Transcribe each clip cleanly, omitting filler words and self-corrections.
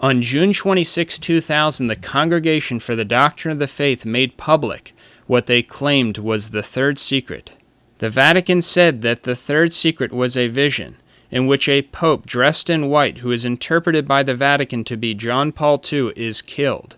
On June 26, 2000, the Congregation for the Doctrine of the Faith made public what they claimed was the third secret. The Vatican said that the third secret was a vision in which a pope dressed in white, who is interpreted by the Vatican to be John Paul II, is killed.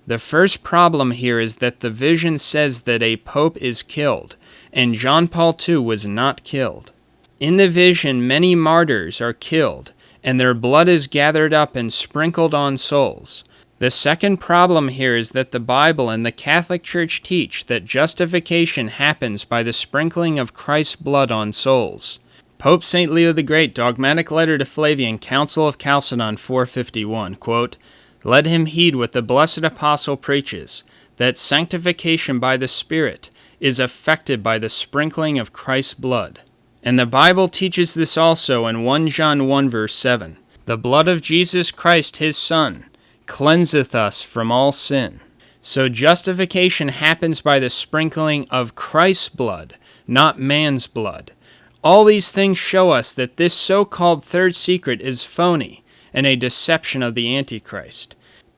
The first problem here is that the vision says that a pope is killed, and John Paul II was not killed. In the vision, many martyrs are killed, and their blood is gathered up and sprinkled on souls. The second problem here is that the Bible and the Catholic Church teach that justification happens by the sprinkling of Christ's blood on souls. Pope St. Leo the Great, Dogmatic Letter to Flavian, Council of Chalcedon 451, quote, "Let him heed what the blessed apostle preaches, that sanctification by the Spirit is effected by the sprinkling of Christ's blood." And the Bible teaches this also in 1 John 1 verse 7. "The blood of Jesus Christ his Son cleanseth us from all sin." So justification happens by the sprinkling of Christ's blood, not man's blood. All these things show us that this so-called third secret is phony and a deception of the Antichrist.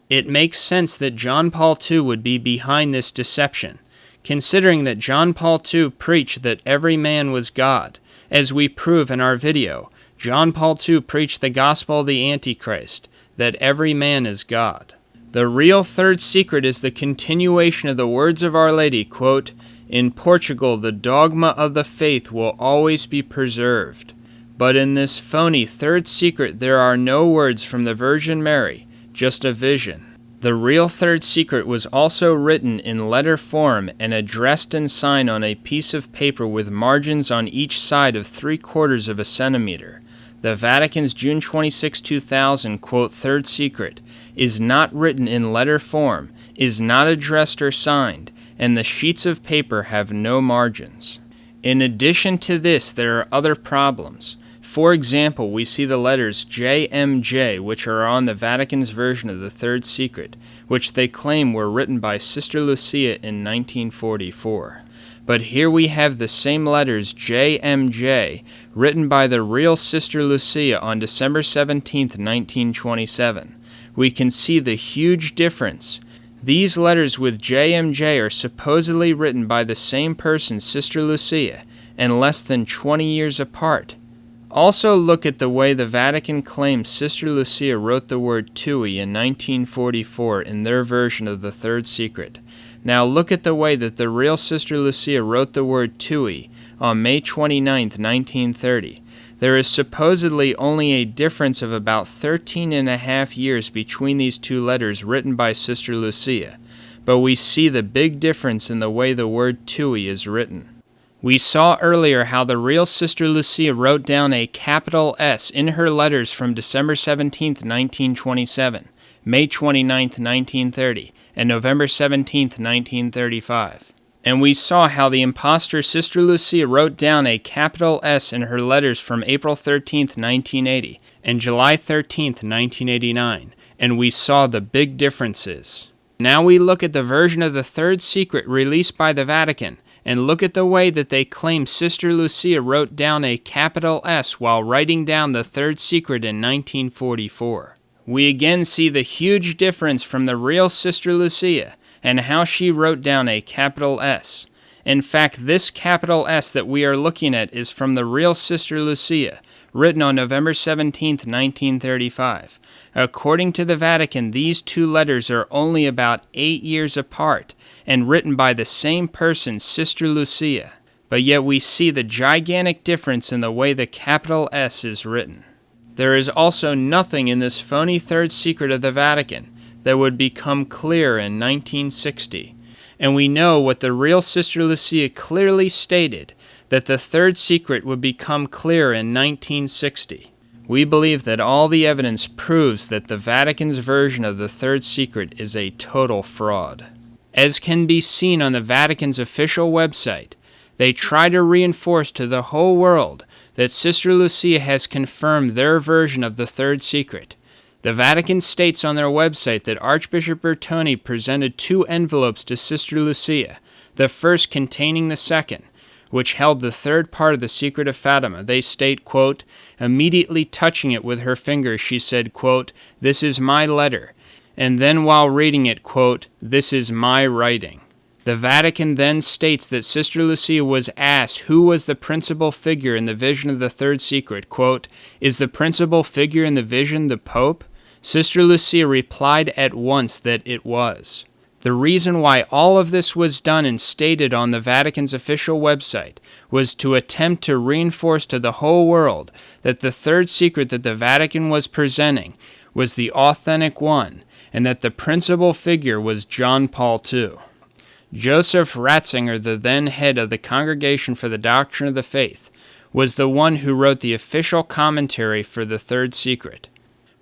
It makes sense that John Paul II would be behind this deception, considering that John Paul II preached that every man was God. As we prove in our video, John Paul II preached the gospel of the Antichrist, that every man is God. The real third secret is the continuation of the words of Our Lady, quote, "In Portugal, the dogma of the faith will always be preserved. But in this phony third secret, there are no words from the Virgin Mary, just a vision." The real third secret was also written in letter form and addressed and signed on a piece of paper with margins on each side of 3/4 of a centimeter. The Vatican's June 26, 2000, quote, "third secret," is not written in letter form, is not addressed or signed, and the sheets of paper have no margins. In addition to this, there are other problems. For example, we see the letters JMJ, which are on the Vatican's version of the third secret, which they claim were written by Sister Lucia in 1944. But here we have the same letters JMJ written by the real Sister Lucia on December 17, 1927. We can see the huge difference. These letters with JMJ are supposedly written by the same person, Sister Lucia, and less than 20 years apart. Also look at the way the Vatican claims Sister Lucia wrote the word tui in 1944 in their version of the third secret. Now look at the way that the real Sister Lucia wrote the word tui on May 29, 1930. There is supposedly only a difference of about 13.5 years between these two letters written by Sister Lucia, but we see the big difference in the way the word tui is written. We saw earlier how the real Sister Lucia wrote down a capital S in her letters from December 17, 1927, May 29, 1930, and November 17, 1935. And we saw how the impostor Sister Lucia wrote down a capital S in her letters from April 13, 1980, and July 13, 1989, and we saw the big differences. Now we look at the version of the third secret released by the Vatican, and look at the way that they claim Sister Lucia wrote down a capital S while writing down the third secret in 1944. We again see the huge difference from the real Sister Lucia and how she wrote down a capital S. In fact, this capital S that we are looking at is from the real Sister Lucia, written on November 17, 1935. According to the Vatican, these two letters are only about 8 years apart and written by the same person, Sister Lucia. But yet we see the gigantic difference in the way the capital S is written. There is also nothing in this phony third secret of the Vatican that would become clear in 1960. And we know what the real Sister Lucia clearly stated, that the third secret would become clear in 1960. We believe that all the evidence proves that the Vatican's version of the third secret is a total fraud. As can be seen on the Vatican's official website, they try to reinforce to the whole world that Sister Lucia has confirmed their version of the third secret. The Vatican states on their website that Archbishop Bertone presented 2 envelopes to Sister Lucia, the first containing the second, which held the third part of the secret of Fatima. They state, quote, immediately touching it with her fingers, she said, quote, this is my letter. And then while reading it, quote, this is my writing. The Vatican then states that Sister Lucia was asked who was the principal figure in the vision of the third secret. Quote, is the principal figure in the vision the Pope? Sister Lucia replied at once that it was. The reason why all of this was done and stated on the Vatican's official website was to attempt to reinforce to the whole world that the third secret that the Vatican was presenting was the authentic one, and that the principal figure was John Paul II. Joseph Ratzinger, the then head of the Congregation for the Doctrine of the Faith, was the one who wrote the official commentary for the third secret.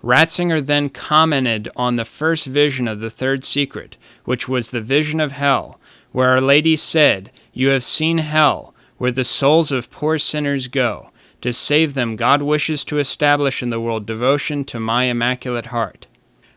Ratzinger then commented on the first vision of the third secret, which was the vision of hell, where Our Lady said, you have seen hell, where the souls of poor sinners go. To save them, God wishes to establish in the world devotion to my Immaculate Heart.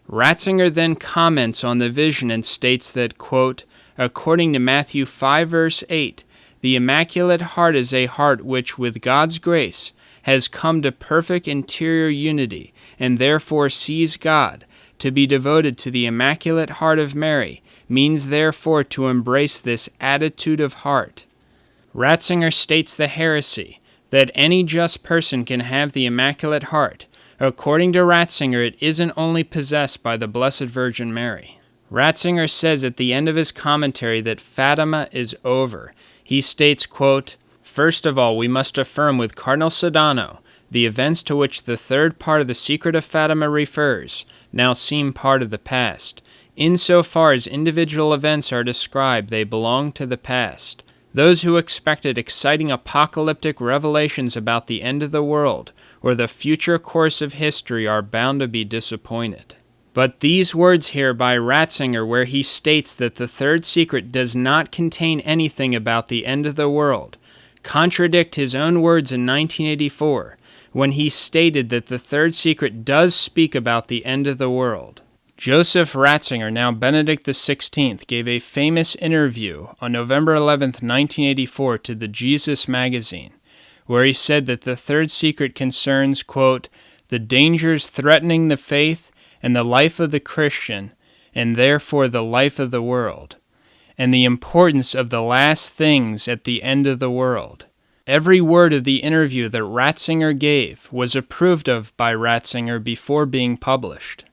Ratzinger then comments on the vision and states that, quote, according to Matthew 5 verse 8, the Immaculate Heart is a heart which, with God's grace, has come to perfect interior unity, and therefore sees God. To be devoted to the Immaculate Heart of Mary means therefore to embrace this attitude of heart. Ratzinger states the heresy that any just person can have the Immaculate Heart. According to Ratzinger, it isn't only possessed by the Blessed Virgin Mary. Ratzinger says at the end of his commentary that Fatima is over. He states, quote, first of all, we must affirm with Cardinal Sodano, the events to which the third part of the secret of Fatima refers now seem part of the past. Insofar as individual events are described, they belong to the past. Those who expected exciting apocalyptic revelations about the end of the world or the future course of history are bound to be disappointed. But these words here by Ratzinger, where he states that the third secret does not contain anything about the end of the world, contradict his own words in 1984, when he stated that the third secret does speak about the end of the world. Joseph Ratzinger, now Benedict XVI, gave a famous interview on November 11, 1984 to the Jesus magazine, where he said that the third secret concerns, quote, the dangers threatening the faith and the life of the Christian, and therefore the life of the world, and the importance of the last things at the end of the world. Every word of the interview that Ratzinger gave was approved of by Ratzinger before being published.